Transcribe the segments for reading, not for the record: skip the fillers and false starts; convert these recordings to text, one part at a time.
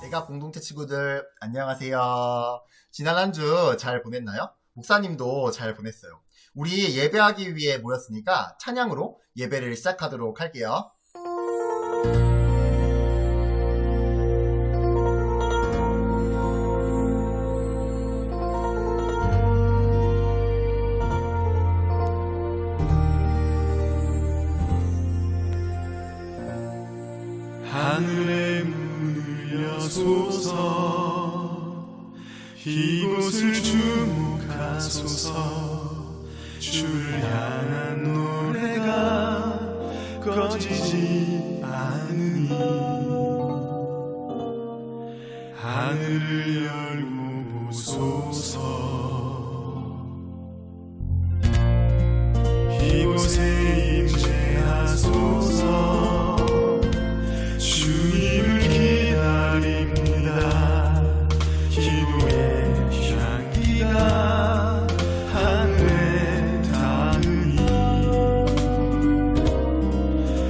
대가 공동체 친구들 안녕하세요. 지난 한 주 잘 보냈나요? 목사님도 잘 보냈어요. 우리 예배하기 위해 모였으니까 찬양으로 예배를 시작하도록 할게요. 하늘에 문을 여소서 이곳을 주목하소서 주를 향한 노래가 꺼지지 않으니 하늘을 열고 보소서 이곳에 임재하소서 주님을 기다립니다. 기도의 향기가 하늘에 닿으니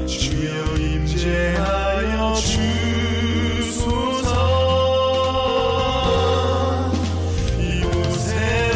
주여 임재하여 주소서. 이곳에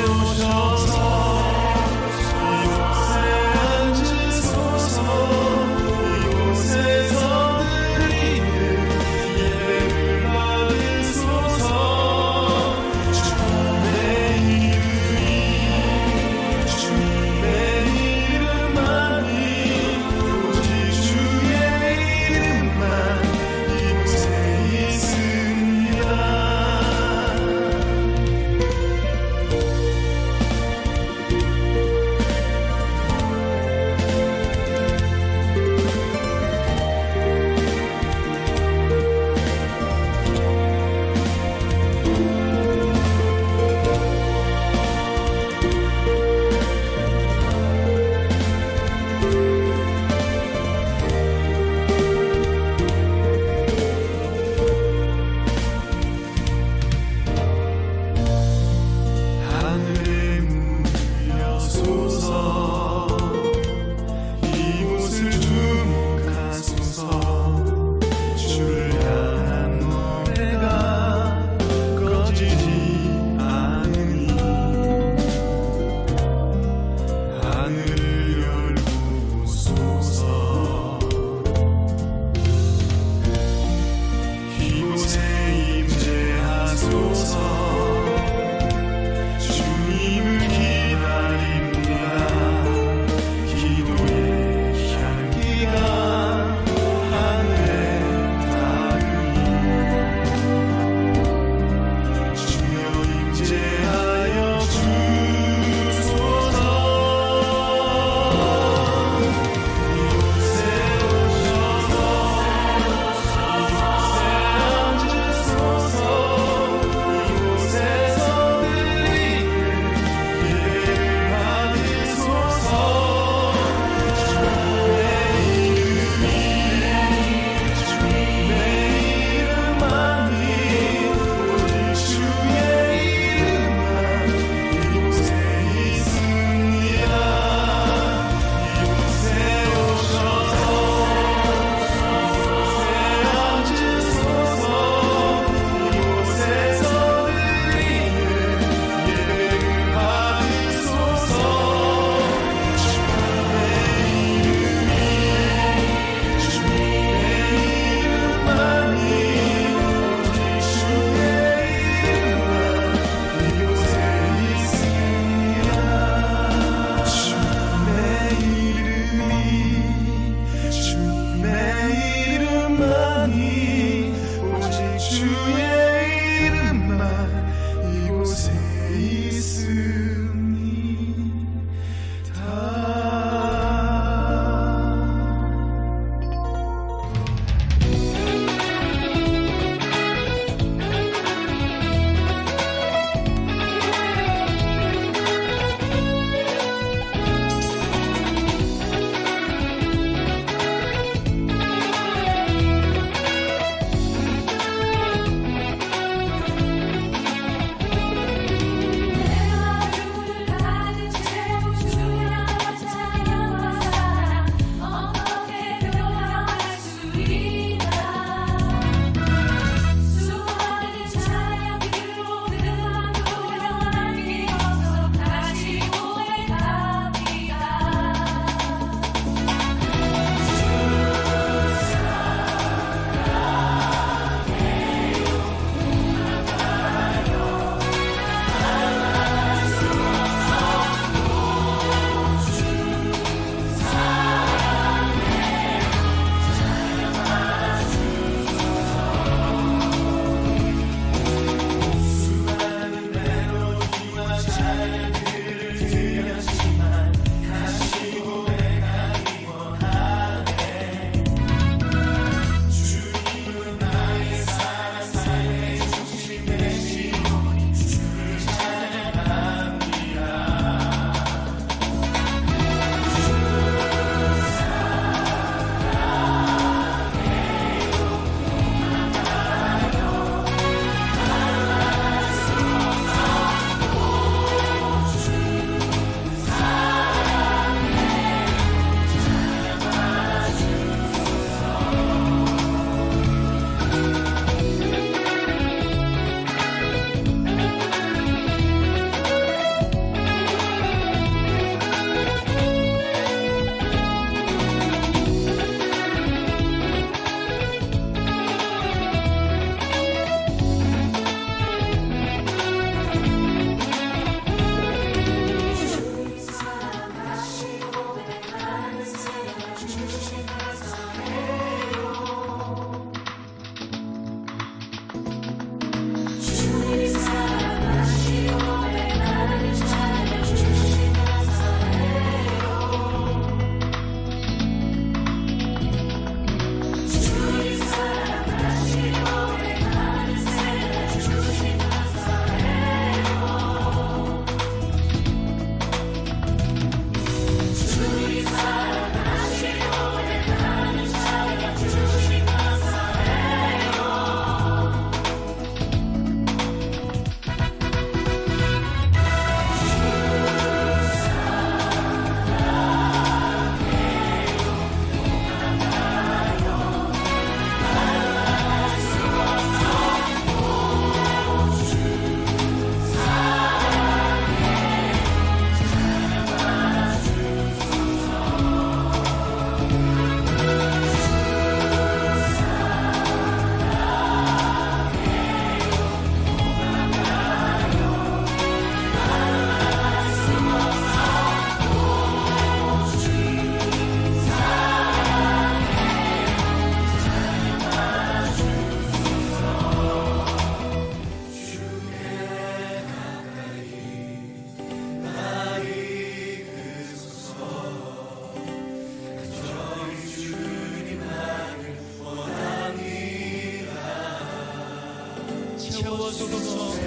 채워주소서.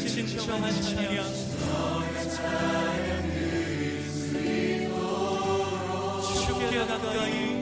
진정한 찬양 주께 가까이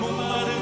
목마른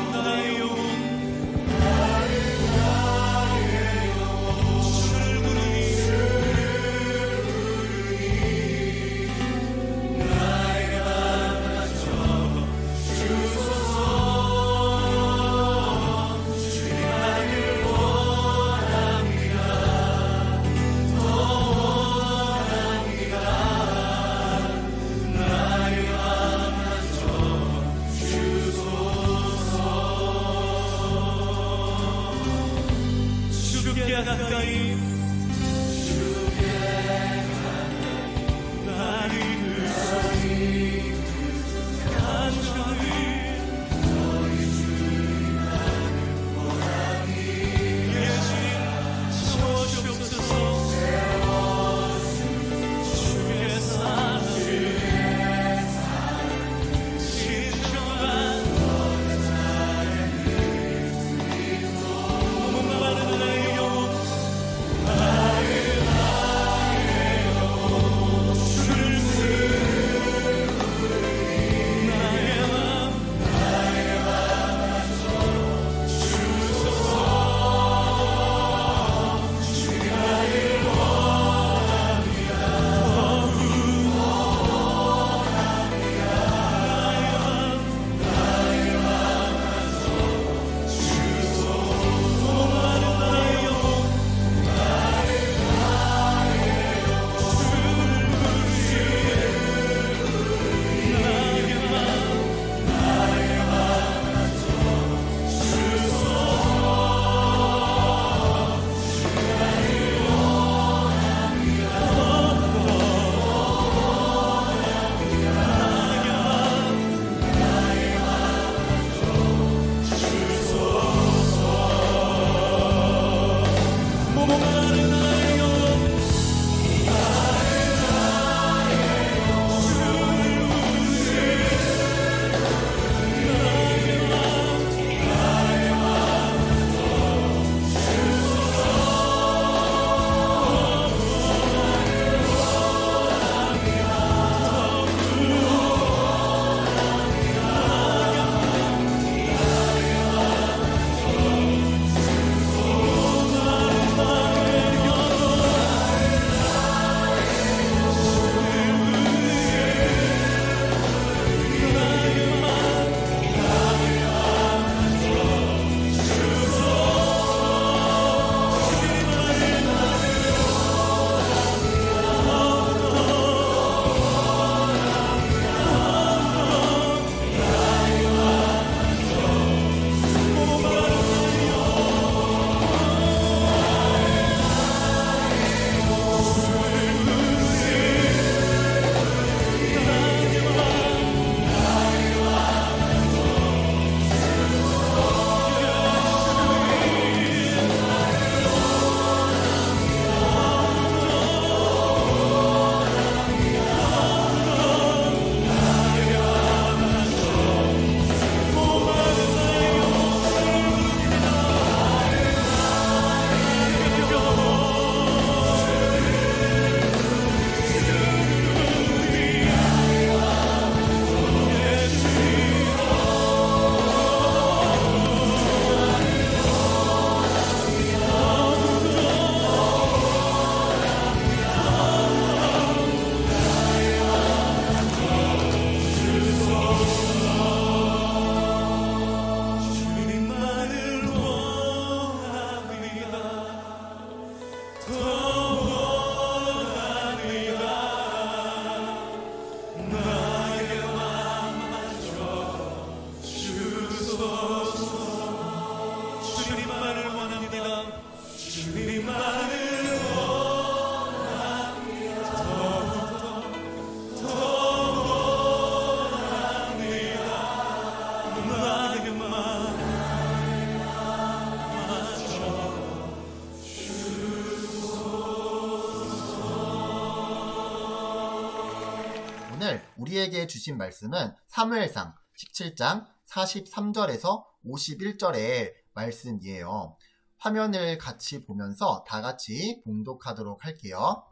우리에게 주신 말씀은 사무엘상 17장 43절에서 51절의 말씀이에요. 화면을 같이 보면서 다 같이 봉독하도록 할게요.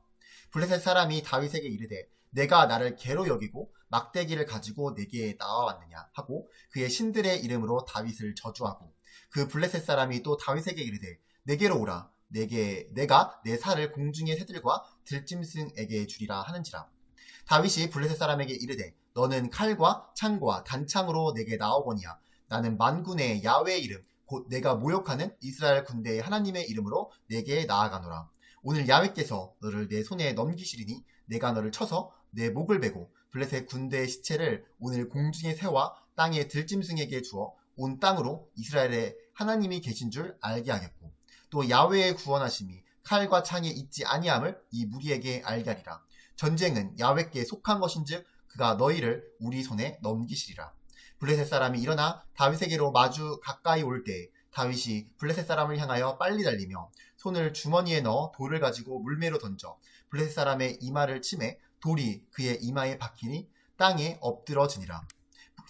블레셋 사람이 다윗에게 이르되 내가 나를 개로 여기고 막대기를 가지고 내게 나와왔느냐 하고 그의 신들의 이름으로 다윗을 저주하고 그 블레셋 사람이 또 다윗에게 이르되 내게로 오라 내가 내 살을 공중의 새들과 들짐승에게 주리라 하는지라. 다윗이 블레셋 사람에게 이르되 너는 칼과 창과 단창으로 내게 나오거니와 나는 만군의 야훼의 이름 곧 내가 모욕하는 이스라엘 군대의 하나님의 이름으로 내게 나아가노라. 오늘 야훼께서 너를 내 손에 넘기시리니 내가 너를 쳐서 내 목을 베고 블레셋 군대의 시체를 오늘 공중의 새와 땅의 들짐승에게 주어 온 땅으로 이스라엘의 하나님이 계신 줄 알게 하겠고 또 야훼의 구원하심이 칼과 창에 있지 아니함을 이 무리에게 알게 하리라. 전쟁은 야훼께 속한 것인즉 그가 너희를 우리 손에 넘기시리라. 블레셋 사람이 일어나 다윗에게로 마주 가까이 올 때 다윗이 블레셋 사람을 향하여 빨리 달리며 손을 주머니에 넣어 돌을 가지고 물매로 던져 블레셋 사람의 이마를 치매 돌이 그의 이마에 박히니 땅에 엎드러지니라.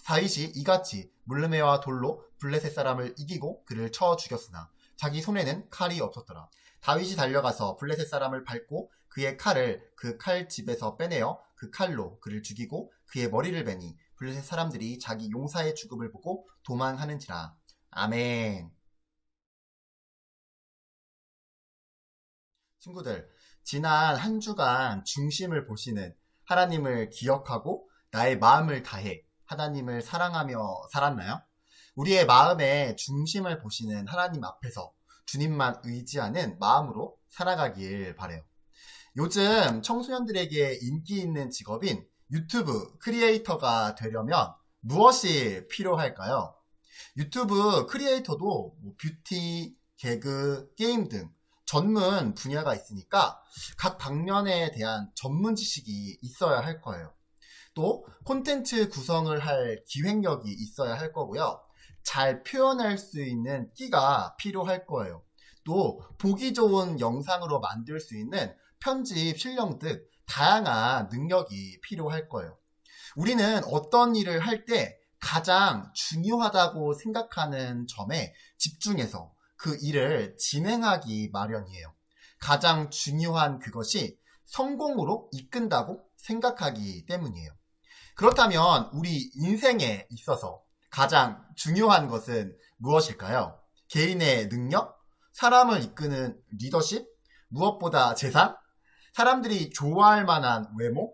다윗이 이같이 물매와 돌로 블레셋 사람을 이기고 그를 쳐 죽였으나 자기 손에는 칼이 없었더라. 다윗이 달려가서 블레셋 사람을 밟고 그의 칼을 그 칼집에서 빼내어 그 칼로 그를 죽이고 그의 머리를 베니 블레셋 사람들이 자기 용사의 죽음을 보고 도망하는지라. 아멘. 친구들, 지난 한 주간 중심을 보시는 하나님을 기억하고 나의 마음을 다해 하나님을 사랑하며 살았나요? 우리의 마음의 중심을 보시는 하나님 앞에서 주님만 의지하는 마음으로 살아가길 바래요. 요즘 청소년들에게 인기 있는 직업인 유튜브 크리에이터가 되려면 무엇이 필요할까요? 유튜브 크리에이터도 뷰티, 개그, 게임 등 전문 분야가 있으니까 각 방면에 대한 전문 지식이 있어야 할 거예요. 또 콘텐츠 구성을 할 기획력이 있어야 할 거고요. 잘 표현할 수 있는 끼가 필요할 거예요. 또 보기 좋은 영상으로 만들 수 있는 편집 실력 등 다양한 능력이 필요할 거예요. 우리는 어떤 일을 할 때 가장 중요하다고 생각하는 점에 집중해서 그 일을 진행하기 마련이에요. 가장 중요한 그것이 성공으로 이끈다고 생각하기 때문이에요. 그렇다면 우리 인생에 있어서 가장 중요한 것은 무엇일까요? 개인의 능력? 사람을 이끄는 리더십? 무엇보다 재산? 사람들이 좋아할 만한 외모?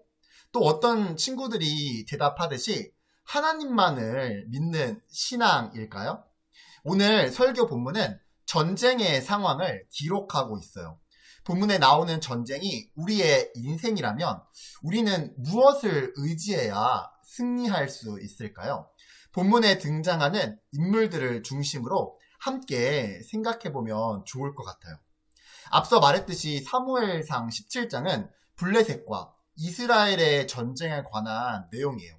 또 어떤 친구들이 대답하듯이 하나님만을 믿는 신앙일까요? 오늘 설교 본문은 전쟁의 상황을 기록하고 있어요. 본문에 나오는 전쟁이 우리의 인생이라면 우리는 무엇을 의지해야 승리할 수 있을까요? 본문에 등장하는 인물들을 중심으로 함께 생각해보면 좋을 것 같아요. 앞서 말했듯이 사무엘상 17장은 블레셋과 이스라엘의 전쟁에 관한 내용이에요.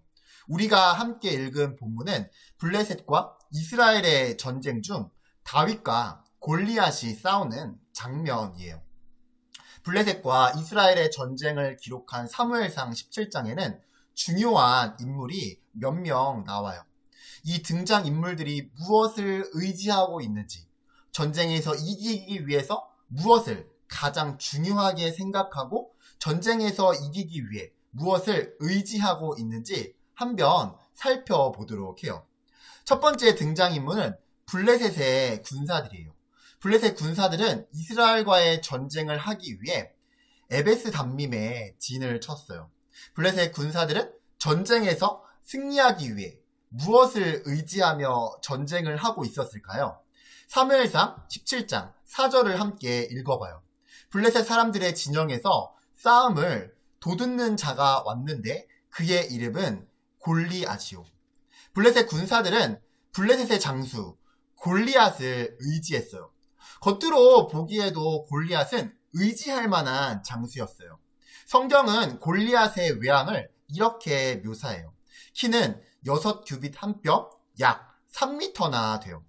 우리가 함께 읽은 본문은 블레셋과 이스라엘의 전쟁 중 다윗과 골리앗이 싸우는 장면이에요. 블레셋과 이스라엘의 전쟁을 기록한 사무엘상 17장에는 중요한 인물이 몇 명 나와요. 이 등장 인물들이 무엇을 의지하고 있는지, 전쟁에서 이기기 위해서 무엇을 가장 중요하게 생각하고 전쟁에서 이기기 위해 무엇을 의지하고 있는지 한번 살펴보도록 해요. 첫 번째 등장인물은 블레셋의 군사들이에요. 블레셋 군사들은 이스라엘과의 전쟁을 하기 위해 에베스 담밈에 진을 쳤어요. 블레셋 군사들은 전쟁에서 승리하기 위해 무엇을 의지하며 전쟁을 하고 있었을까요? 사무엘상 17장 4절을 함께 읽어봐요. 블레셋 사람들의 진영에서 싸움을 도둑는 자가 왔는데 그의 이름은 골리앗이요. 블레셋 군사들은 블레셋의 장수 골리앗을 의지했어요. 겉으로 보기에도 골리앗은 의지할 만한 장수였어요. 성경은 골리앗의 외양을 이렇게 묘사해요. 키는 6규빗 한 뼘, 약 3m나 돼요.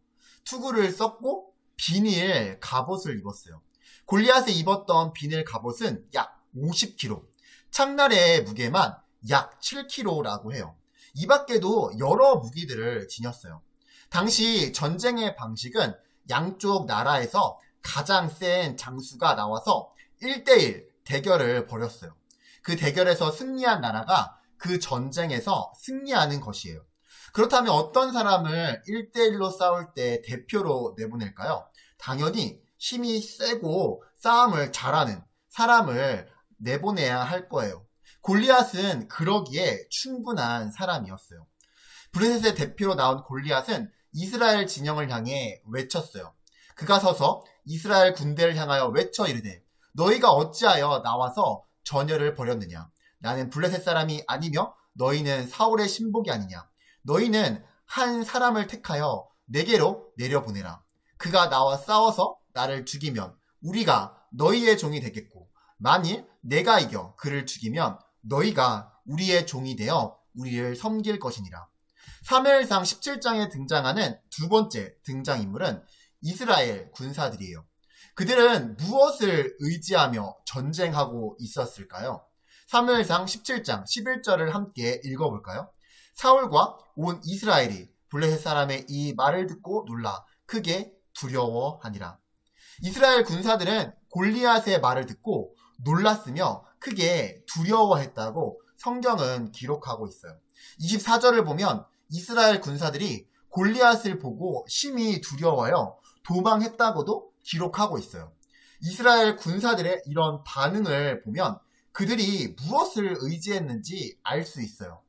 투구를 썼고 비닐 갑옷을 입었어요. 골리앗이 입었던 비닐 갑옷은 약 50kg, 창날의 무게만 약 7kg라고 해요. 이 밖에도 여러 무기들을 지녔어요. 당시 전쟁의 방식은 양쪽 나라에서 가장 센 장수가 나와서 1대1 대결을 벌였어요. 그 대결에서 승리한 나라가 그 전쟁에서 승리하는 것이에요. 그렇다면 어떤 사람을 1대1로 싸울 때 대표로 내보낼까요? 당연히 힘이 세고 싸움을 잘하는 사람을 내보내야 할 거예요. 골리앗은 그러기에 충분한 사람이었어요. 블레셋의 대표로 나온 골리앗은 이스라엘 진영을 향해 외쳤어요. 그가 서서 이스라엘 군대를 향하여 외쳐 이르되 너희가 어찌하여 나와서 전열을 벌였느냐? 나는 블레셋 사람이 아니며 너희는 사울의 신복이 아니냐? 너희는 한 사람을 택하여 내게로 내려보내라. 그가 나와 싸워서 나를 죽이면 우리가 너희의 종이 되겠고 만일 내가 이겨 그를 죽이면 너희가 우리의 종이 되어 우리를 섬길 것이니라. 사무엘상 17장에 등장하는 두 번째 등장인물은 이스라엘 군사들이에요. 그들은 무엇을 의지하며 전쟁하고 있었을까요? 사무엘상 17장 11절을 함께 읽어볼까요? 사울과 온 이스라엘이 블레셋 사람의 이 말을 듣고 놀라 크게 두려워하니라. 이스라엘 군사들은 골리앗의 말을 듣고 놀랐으며 크게 두려워했다고 성경은 기록하고 있어요. 24절을 보면 이스라엘 군사들이 골리앗을 보고 심히 두려워하여 도망했다고도 기록하고 있어요. 이스라엘 군사들의 이런 반응을 보면 그들이 무엇을 의지했는지 알 수 있어요.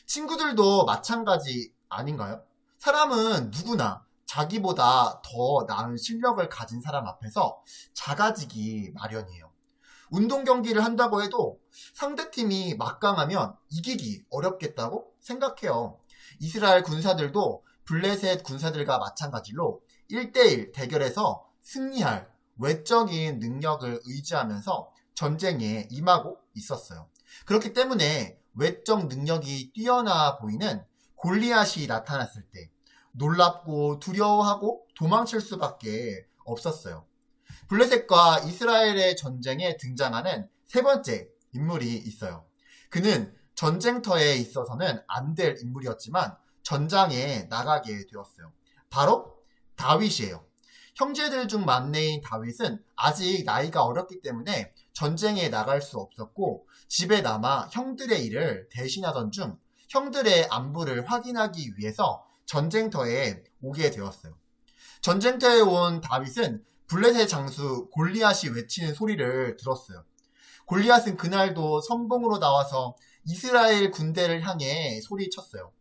친구들도 마찬가지 아닌가요? 사람은 누구나 자기보다 더 나은 실력을 가진 사람 앞에서 작아지기 마련이에요. 운동 경기를 한다고 해도 상대팀이 막강하면 이기기 어렵겠다고 생각해요. 이스라엘 군사들도 블레셋 군사들과 마찬가지로 1대1 대결에서 승리할 외적인 능력을 의지하면서 전쟁에 임하고 있었어요. 그렇기 때문에 외적 능력이 뛰어나 보이는 골리앗이 나타났을 때 놀랍고 두려워하고 도망칠 수밖에 없었어요. 블레셋과 이스라엘의 전쟁에 등장하는 세 번째 인물이 있어요. 그는 전쟁터에 있어서는 안 될 인물이었지만 전장에 나가게 되었어요. 바로 다윗이에요. 형제들 중 막내인 다윗은 아직 나이가 어렸기 때문에 전쟁에 나갈 수 없었고 집에 남아 형들의 일을 대신하던 중 형들의 안부를 확인하기 위해서 전쟁터에 오게 되었어요. 전쟁터에 온 다윗은 블레셋 장수 골리앗이 외치는 소리를 들었어요. 골리앗은 그날도 선봉으로 나와서 이스라엘 군대를 향해 소리쳤어요.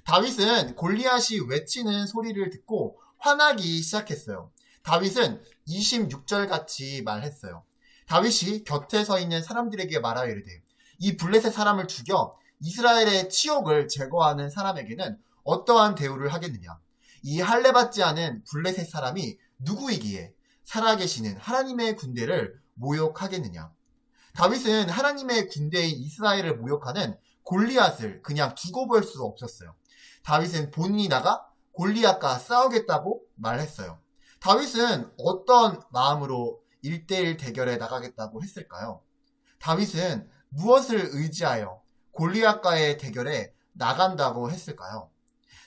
다윗은 골리앗이 외치는 소리를 듣고 화나기 시작했어요. 다윗은 26절 같이 말했어요. 다윗이 곁에 서 있는 사람들에게 말하여 이르되 이 블레셋 사람을 죽여 이스라엘의 치욕을 제거하는 사람에게는 어떠한 대우를 하겠느냐? 이 할례받지 않은 블레셋 사람이 누구이기에 살아계시는 하나님의 군대를 모욕하겠느냐? 다윗은 하나님의 군대인 이스라엘을 모욕하는 골리앗을 그냥 두고 볼 수 없었어요. 다윗은 본인이 나가 골리앗과 싸우겠다고 말했어요. 다윗은 어떤 마음으로 1대1 대결에 나가겠다고 했을까요? 다윗은 무엇을 의지하여 골리앗과의 대결에 나간다고 했을까요?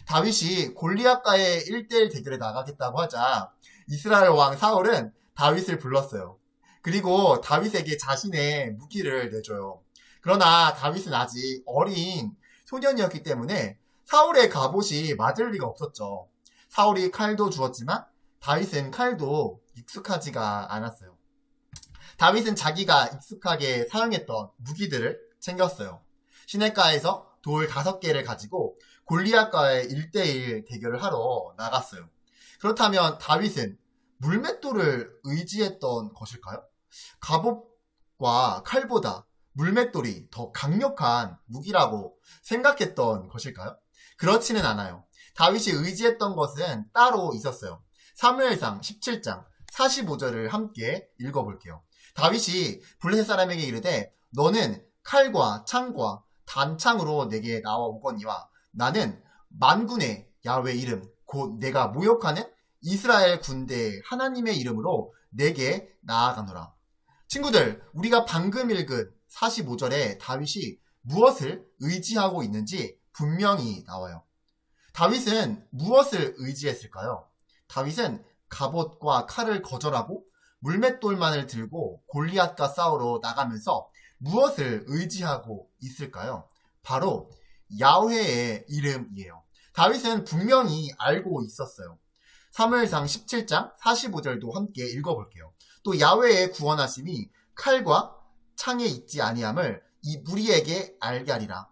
다윗이 골리앗과의 1대1 대결에 나가겠다고 하자 이스라엘 왕 사울은 다윗을 불렀어요. 그리고 다윗에게 자신의 무기를 내줘요. 그러나 다윗은 아직 어린 소년이었기 때문에 사울의 갑옷이 맞을 리가 없었죠. 사울이 칼도 주었지만 다윗은 칼도 익숙하지가 않았어요. 다윗은 자기가 익숙하게 사용했던 무기들을 챙겼어요. 시냇가에서 돌 5개를 가지고 골리앗과의 1대1 대결을 하러 나갔어요. 그렇다면 다윗은 물맷돌을 의지했던 것일까요? 갑옷과 칼보다 물맷돌이 더 강력한 무기라고 생각했던 것일까요? 그렇지는 않아요. 다윗이 의지했던 것은 따로 있었어요. 사무엘상 17장 45절을 함께 읽어볼게요. 다윗이 블레셋 사람에게 이르되 너는 칼과 창과 단창으로 내게 나와오거니와 나는 만군의 야훼 이름 곧 내가 모욕하는 이스라엘 군대 하나님의 이름으로 내게 나아가노라. 친구들, 우리가 방금 읽은 45절에 다윗이 무엇을 의지하고 있는지 분명히 나와요. 다윗은 무엇을 의지했을까요? 다윗은 갑옷과 칼을 거절하고 물맷돌만을 들고 골리앗과 싸우러 나가면서 무엇을 의지하고 있을까요? 바로 야훼의 이름이에요. 다윗은 분명히 알고 있었어요. 사무엘상 17장 45절도 함께 읽어볼게요. 또 야훼의 구원하심이 칼과 창에 있지 아니함을 이 무리에게 알게 하리라.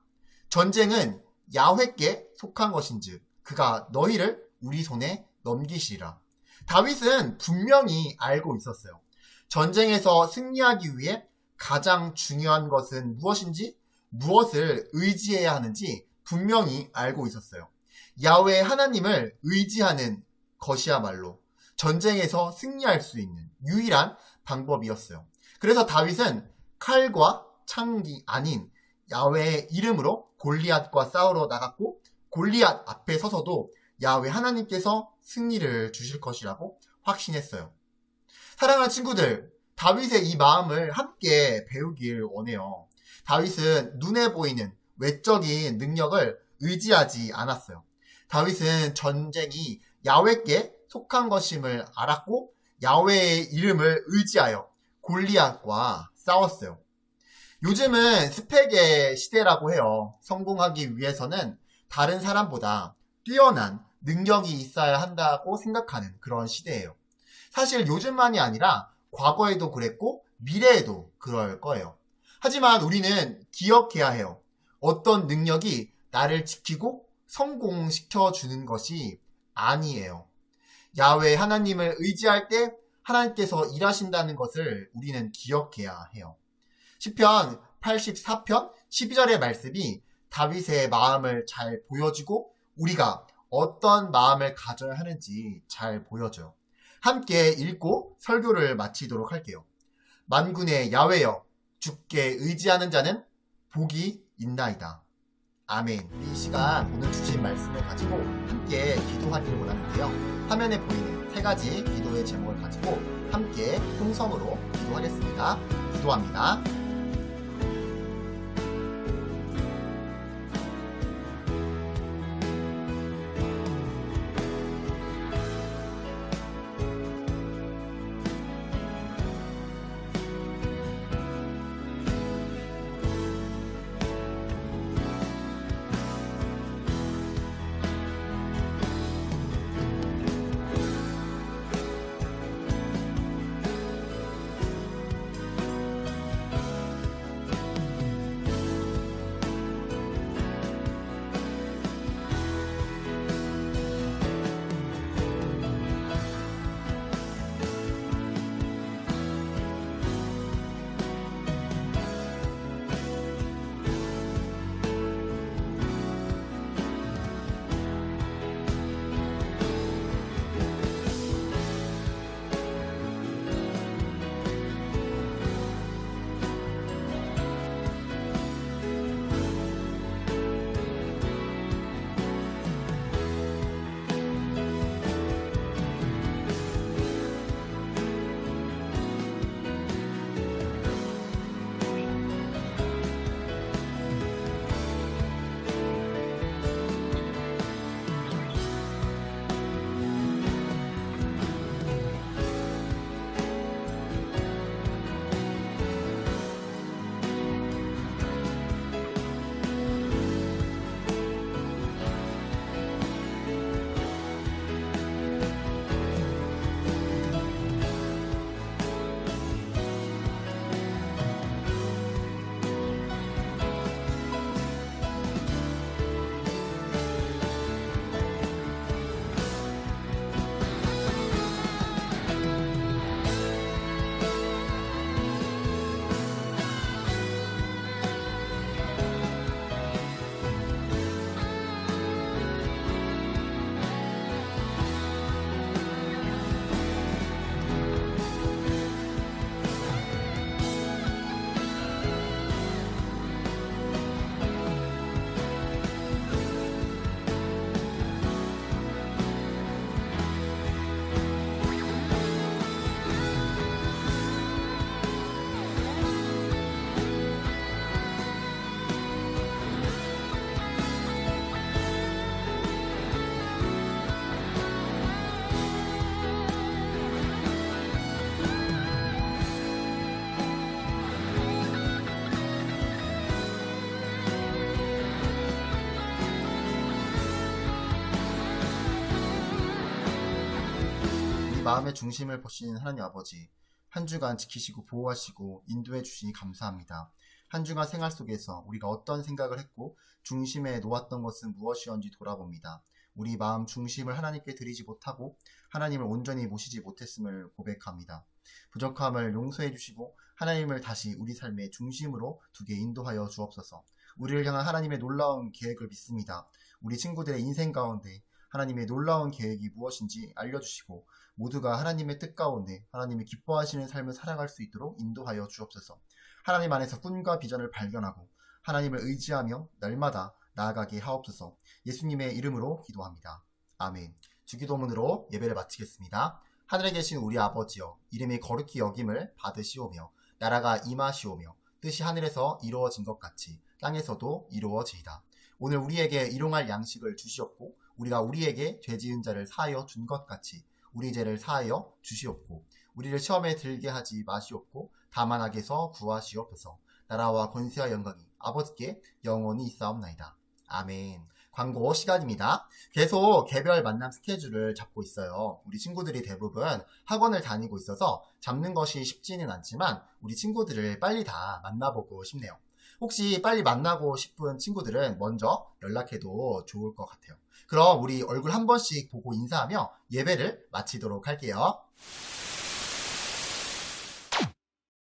전쟁은 야훼께 속한 것인즉 그가 너희를 우리 손에 넘기시리라. 다윗은 분명히 알고 있었어요. 전쟁에서 승리하기 위해 가장 중요한 것은 무엇인지, 무엇을 의지해야 하는지 분명히 알고 있었어요. 야훼 하나님을 의지하는 것이야말로 전쟁에서 승리할 수 있는 유일한 방법이었어요. 그래서 다윗은 칼과 창이 아닌 야훼의 이름으로 골리앗과 싸우러 나갔고, 골리앗 앞에 서서도 야훼 하나님께서 승리를 주실 것이라고 확신했어요. 사랑하는 친구들, 다윗의 이 마음을 함께 배우길 원해요. 다윗은 눈에 보이는 외적인 능력을 의지하지 않았어요. 다윗은 전쟁이 야훼께 속한 것임을 알았고 야훼의 이름을 의지하여 골리앗과 싸웠어요. 요즘은 스펙의 시대라고 해요. 성공하기 위해서는 다른 사람보다 뛰어난 능력이 있어야 한다고 생각하는 그런 시대예요. 사실 요즘만이 아니라 과거에도 그랬고 미래에도 그럴 거예요. 하지만 우리는 기억해야 해요. 어떤 능력이 나를 지키고 성공시켜주는 것이 아니에요. 야훼 하나님을 의지할 때 하나님께서 일하신다는 것을 우리는 기억해야 해요. 시편 84편 12절의 말씀이 다윗의 마음을 잘 보여주고 우리가 어떤 마음을 가져야 하는지 잘 보여줘요. 함께 읽고 설교를 마치도록 할게요. 만군의 야훼여, 주께 의지하는 자는 복이 있나이다. 아멘. 이 시간 오늘 주신 말씀을 가지고 함께 기도하기를 원하는데요. 화면에 보이는 세 가지 기도의 제목을 가지고 함께 통성으로 기도하겠습니다. 기도합니다. 마음의 중심을 보시는 하나님 아버지, 한 주간 지키시고 보호하시고 인도해 주시니 감사합니다. 한 주간 생활 속에서 우리가 어떤 생각을 했고 중심에 놓았던 것은 무엇이었는지 돌아봅니다. 우리 마음 중심을 하나님께 드리지 못하고 하나님을 온전히 모시지 못했음을 고백합니다. 부족함을 용서해 주시고 하나님을 다시 우리 삶의 중심으로 두게 인도하여 주옵소서. 우리를 향한 하나님의 놀라운 계획을 믿습니다. 우리 친구들의 인생 가운데 하나님의 놀라운 계획이 무엇인지 알려주시고 모두가 하나님의 뜻 가운데 하나님이 기뻐하시는 삶을 살아갈 수 있도록 인도하여 주옵소서. 하나님 안에서 꿈과 비전을 발견하고 하나님을 의지하며 날마다 나아가게 하옵소서. 예수님의 이름으로 기도합니다. 아멘. 주기도문으로 예배를 마치겠습니다. 하늘에 계신 우리 아버지여, 이름이 거룩히 여김을 받으시오며 나라가 임하시오며 뜻이 하늘에서 이루어진 것 같이 땅에서도 이루어지이다. 오늘 우리에게 일용할 양식을 주시옵고 우리가 우리에게 죄 지은 자를 사하여 준 것 같이 우리 죄를 사하여 주시옵고 우리를 시험에 들게 하지 마시옵고 다만 악에서 구하시옵소서. 나라와 권세와 영광이 아버지께 영원히 있사옵나이다. 아멘. 광고 시간입니다. 계속 개별 만남 스케줄을 잡고 있어요. 우리 친구들이 대부분 학원을 다니고 있어서 잡는 것이 쉽지는 않지만 우리 친구들을 빨리 다 만나보고 싶네요. 혹시 빨리 만나고 싶은 친구들은 먼저 연락해도 좋을 것 같아요. 그럼 우리 얼굴 한 번씩 보고 인사하며 예배를 마치도록 할게요.